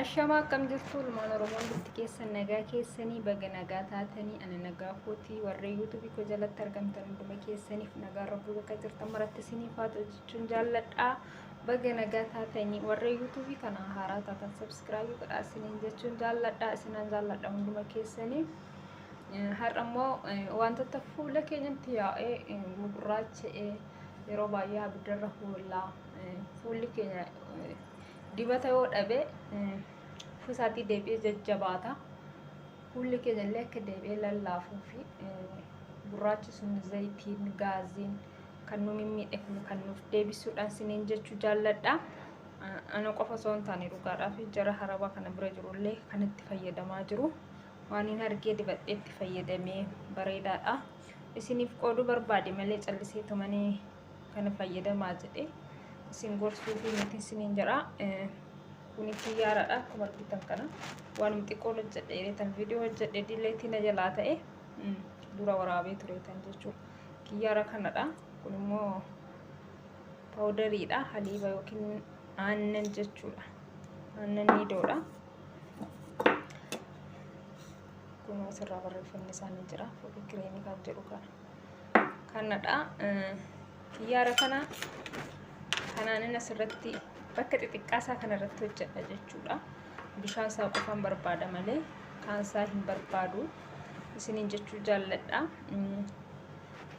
Ashama kam jirtu ilmaan Oromoon bitti keessan nagaa keessanii baga nagaa taatanii ana nagaa kootii warra YouTube ko jalatti argamtan hunduma keessaniif nagaa rabbii bakka jirtan maratti isiniif haa ta'u jechuun jaalladhaa. Baga nagaa taatanii warra YouTube kana haaraa taatan subscribe godhaa isiniin jechuun jaalladhaa. Isinan jaalladha hunduma keessanii. Har'a immoo wantoota fuula keenyatti yaa'ee gurraacha'ee yeroo baay'ee abiddarra fuulli keenya dibata yoo dhabe fusaati deebi'ee jajjabaata. Fuulli keenya illee akka deebi'ee lallaafuu fi gurraachi sun zayitiin gaaziin kan nu mimmiidhagu kan nuuf deebisuudhaan isiniin jechuu jaalladha. Ana qofa osoo hin taane dhugaadhaa fi jara harabaa kana bira jirullee kan itti fayyadamaa jiru. Waan hin argee dibadhee itti fayyadamee bareedaadha. Isiniif qooduu barbaade malee callisee tumanii kana fayyadamaa jedhee isin gorsuu fi nuti isiniin jedha. Kuni kiyyaaradha akkuma argitan kana waan xiqqoo hojjedhee tan viidiyoo hojjedhee dileetii na jalaa ta'e dura waraabee tureetan jechuudha. Kiyyaara kanadha. Kun immoo paawudariidha. Haliiba yookiin aannan jechuudha. Aannan niidoodha. Kun asirraa barreeffamni isaanii jira. Foolii kireemii kan jedhu kanadha. Kiyyaara kanaan asirratti bakka xixiqqaasaa kanarratti hojjedha jechuudha. Bishaan isaa qofaan barbaada malee kaan isaa hin barbaadu isiniin jechuu jaalladha.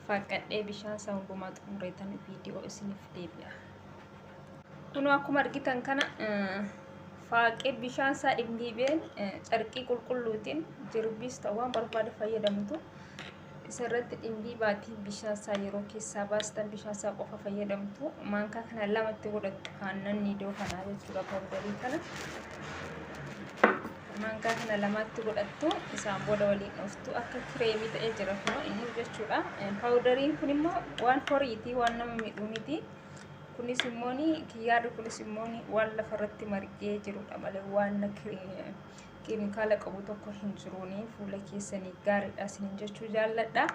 Faaqadhee bishaan isaa hundumaa xumureetan viidiyoo isiniif deebi'a. Kun akkuma argitan kana faaqee bishaan isaa dhimbiibeen carqii qulqulluutiin jirbiis ta'uu waan barbaade fayyadamtu. Isarratti dhimbii baatii bishaan isaa yeroo keessaa baastan bishaan isaa qofa fayyadamtu. Maankaa kana lamatti godhattu aannan niidoo kanaa jechuudha. Paawudarii kana maankaa kana lamatti godhattu. Isaan booda waliin dhuftu akka kireemii ta'ee jira kunoo inni jechuudha. Paawudariin kun immoo waan horiitii waan nama miidhuu miti. Kunis immoo kiyyaarri kunis immoo waan lafarratti margee jirudha malee waan keemikaala qabu tokko hin jiruuni. Fuula keessanii gaariidha isiniin jechuu jaalladha.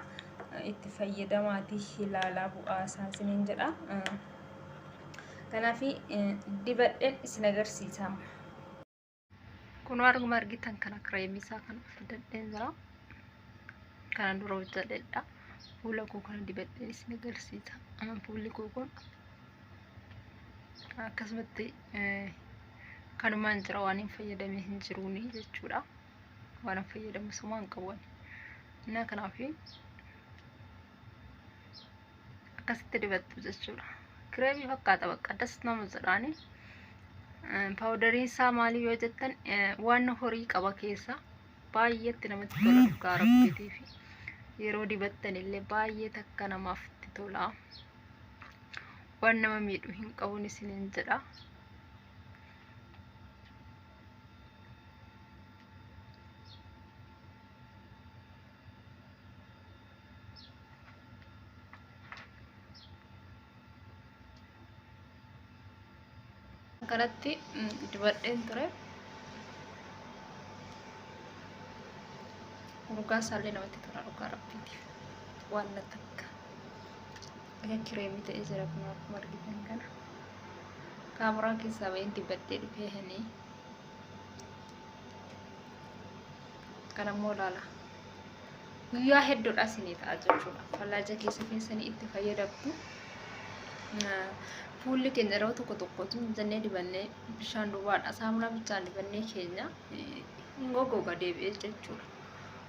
Itti fayyadamaatii ilaalaa bu'aa isaa isiniin jedha. Kanaaf dibadheen isin agarsiisa. Kun arguma argitan kana kireemii isaa kana fidadheen jira. Kana dura hojjedheedha. Fuula koo kana dibadheen isin agarsiisa. Fuulli koo kun akkasumatti kanumaan jira waan hin fayyadamee hin jiruuni jechuudha. Waan hin fayyadamu sumaan qaban. Innaa kanaaf akkasitti dibattu jechuudha. Kireemii fakkaata bakka das nama jedhaani. Paawudariin isaa maali yoo jettan waan horii qaba keessa baay'eetti namatti tola dhugaa rabbiitii fi yeroo dibattan illee baay'ee takka namaaf itti tola. Waan nama miidhu hin qabuun isiniin jedha. Kanatti dibadheen ture. Dhugaa isaallee namatti tola dhugaa rabbiitiif. Waan takka akka kireemii ta'ee jira kun akkuma argitan kana. Kaameraa keessaa baheen dibadhee dhufee hanii. Kana immoo ilaala. Guyyaa hedduudha isinii ta'a jechuudha. Fallaaja keessanii itti fayyadamtu. Fuulli keenya yeroo tokko tokkotu jennee dibannee bishaan duwwaadha saamunaa bichaan dibannee keenya hin gogoga deebi'ee jechuudha.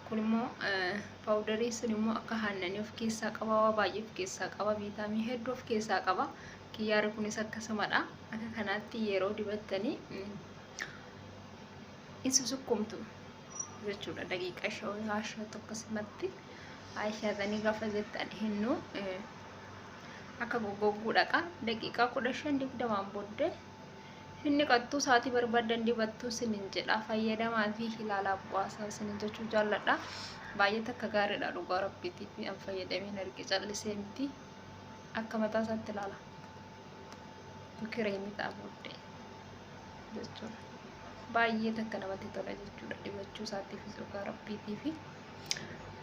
Kun immoo paawudarii sun immoo akka aannanii of keessaa qaba. Waa baay'ee of keessaa qaba. Viitaaminii hedduu of keessaa qaba. Kiyyaarri kunis akkasumadha. Akka kanaatti yeroo dibattanii in susukkumtu jechuudha. Daqiiqa 5 akkasumatti aayishaatanii gaafa jettan hinnu akka goggoguudha. Daqiiqaa 15-20 booddee inni qattuu saatii barbaadan dibattuu isiniin jedha. Fayyadamaa fi ilaalaa bu'aa isaa isiniin jechuu jaalladha. Baay'ee takka gaariidha dhugaa rabbiitii fi an fayyadameen arge callisee miti. Akka mataa isaatti ilaala. Kireemii ta'a booddee jechuudha. Baay'ee takka namatti tola jechuudha dibachuu isaatiif dhugaa rabbiitii fi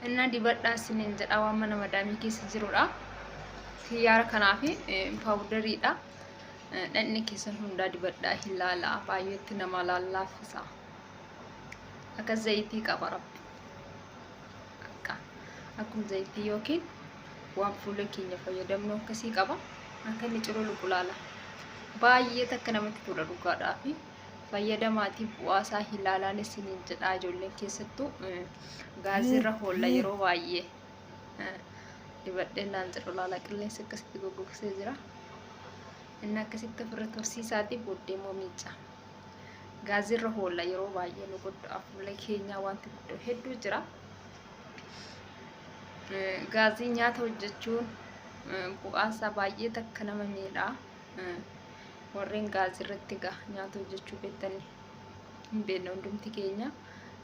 innaa dibadhaa isiniin jedha. Waan mana madaamii keessa jirudha. Kiyyaara kanaa fi paawudariidha. dhanni keessan hundaa dibadhaa hin laalaa baay'eetti nama laallaafisa akka zayitii qaba rabbi akkuma zayitii yookiin waan fuula keenya fayyadamnu akkasii qaba akka inni cululuqu laala baay'ee takka namatti tola dhugaadhaa fi fayyadamaatii bu'aasaa hin laalaan isiniin jedhaa ijoolleen keessattuu gaazirra hoolla yeroo baay'ee dibadheen naan jedhu laala qilleensi akkasitti goggogsee jira inni akkasitti ofirra tursiisaatii booddee immoo miicca gaazirra hoolla yeroo baay'ee nu godhu fuula keenyaa wanti guddoo hedduu jira gaazii nyaata hojjechuun bu'aasaa baay'ee takka nama miidhaa warreen gaazirratti nyaata hojjechuu beektanii hin beekne hundumti keenya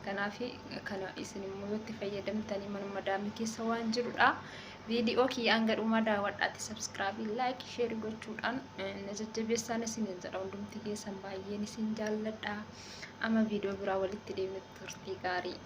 kanaaf kana isin immoo itti fayyadamtanii manuma daamii keessa waan jirudha viidiyoo kiyyaan gadhumaa daawwadhaati subscribe like share gochuudhaan na jajjabeessaan isiniin jedha hundumti keessan baay'een isin jaalladha amma viidiyoo biraa walitti deemnutti turtii gaarii